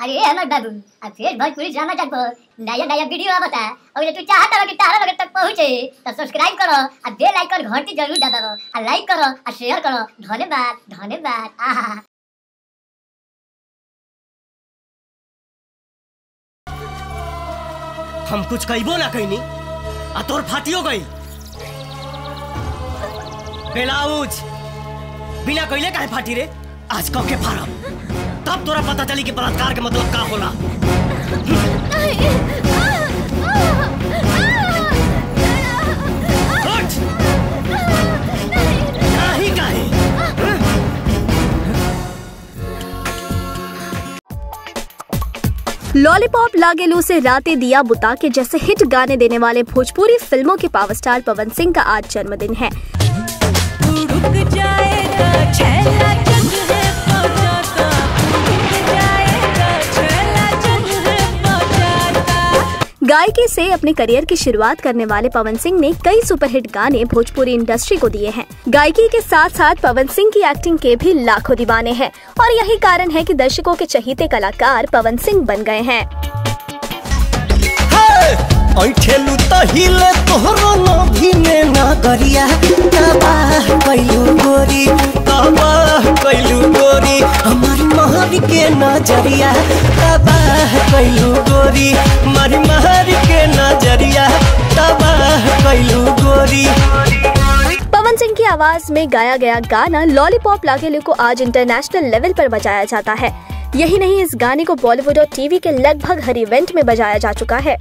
अरे हमर बाबू अब फिर भोजपुरी ड्रामा तक नया नया वीडियो आवता और ये तू चाहता हो कि तारा लोग तक पहुंचे तो सब्सक्राइब करो और बेल आइकन घंटी जरूर दबाओ और लाइक करो और शेयर करो। धन्यवाद धन्यवाद। आहा हम कुछ कहिबो ना कहनी आ तोर फाटियो गई। बेलाउज बिना कइले काहे फाटी रे? आज कह के फाड़ब तब तोरा पता चली कि बलात्कार के मतलब का होला। नहीं काहे? लॉलीपॉप लागेलू से रातें दिया बुता के जैसे हिट गाने देने वाले भोजपुरी फिल्मों के पावर स्टार पवन सिंह का आज जन्मदिन है। गायकी से अपने करियर की शुरुआत करने वाले पवन सिंह ने कई सुपरहिट गाने भोजपुरी इंडस्ट्री को दिए हैं। गायकी के साथ साथ पवन सिंह की एक्टिंग के भी लाखों दीवाने हैं और यही कारण है कि दर्शकों के चहीते कलाकार पवन सिंह बन गए हैं। ऐठेलू तहिले तोहरो नभी में नगरिया तबाह कैलू गोरी हमारी महर के नजरिया तबाह कैलू गोरी हमारी महर के नजरिया तबाह कैलू गोरी। पवन सिंह की आवाज में गाया गया गाना लॉलीपॉप लागेलू को आज इंटरनेशनल लेवल पर बजाया जाता है। यही नहीं, इस गाने को बॉलीवुड और टीवी के लगभग हर इवेंट में बजाया जा चुका है।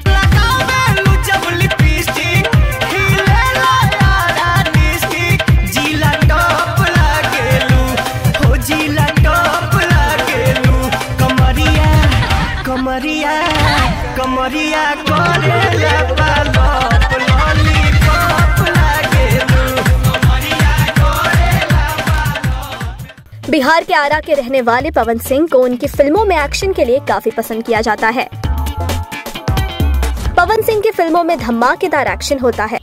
कमरिया करेला पालोप लॉलीपॉप लागेलू। बिहार के आरा के रहने वाले पवन सिंह को उनकी फिल्मों में एक्शन के लिए काफी पसंद किया जाता है। पवन सिंह की फिल्मों में धमाकेदार एक्शन होता है।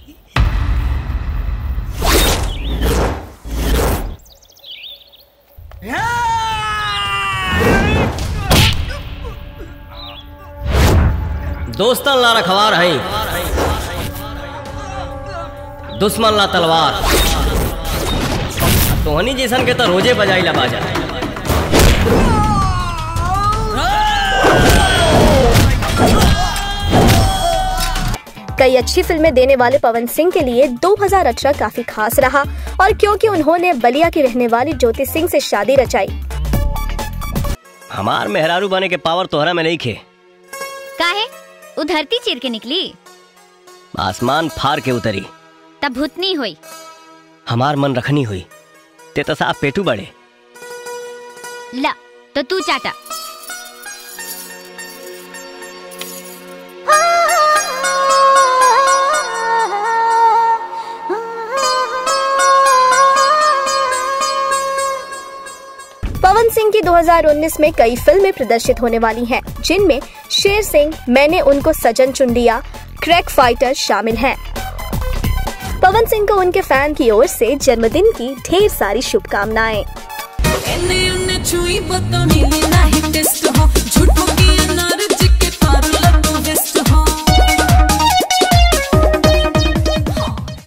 दोस्तन ला रखवार है, दुश्मन ला तलवार। तोहनी जैसन के तो रोजे बजाई ला बाजा। कई अच्छी फिल्में देने वाले पवन सिंह के लिए 2018 काफी खास रहा और क्योंकि उन्होंने बलिया की रहने वाली ज्योति सिंह से शादी रचाई। हमार मेहरारू बने के पावर तोहरा में नहीं खे। काहे? उ धरती चीर के निकली, आसमान फार के उतरी, तब भूतनी हुई। हमार मन रखनी हुई, ते तो साफ पेटू बड़े। ला तो तू चाटा। पवन सिंह की 2019 में कई फिल्में प्रदर्शित होने वाली हैं, जिनमें शेर सिंह, मैंने उनको सजन चुन लिया, क्रैक फाइटर शामिल हैं। पवन सिंह को उनके फैन की ओर से जन्मदिन की ढेर सारी शुभकामनाएं।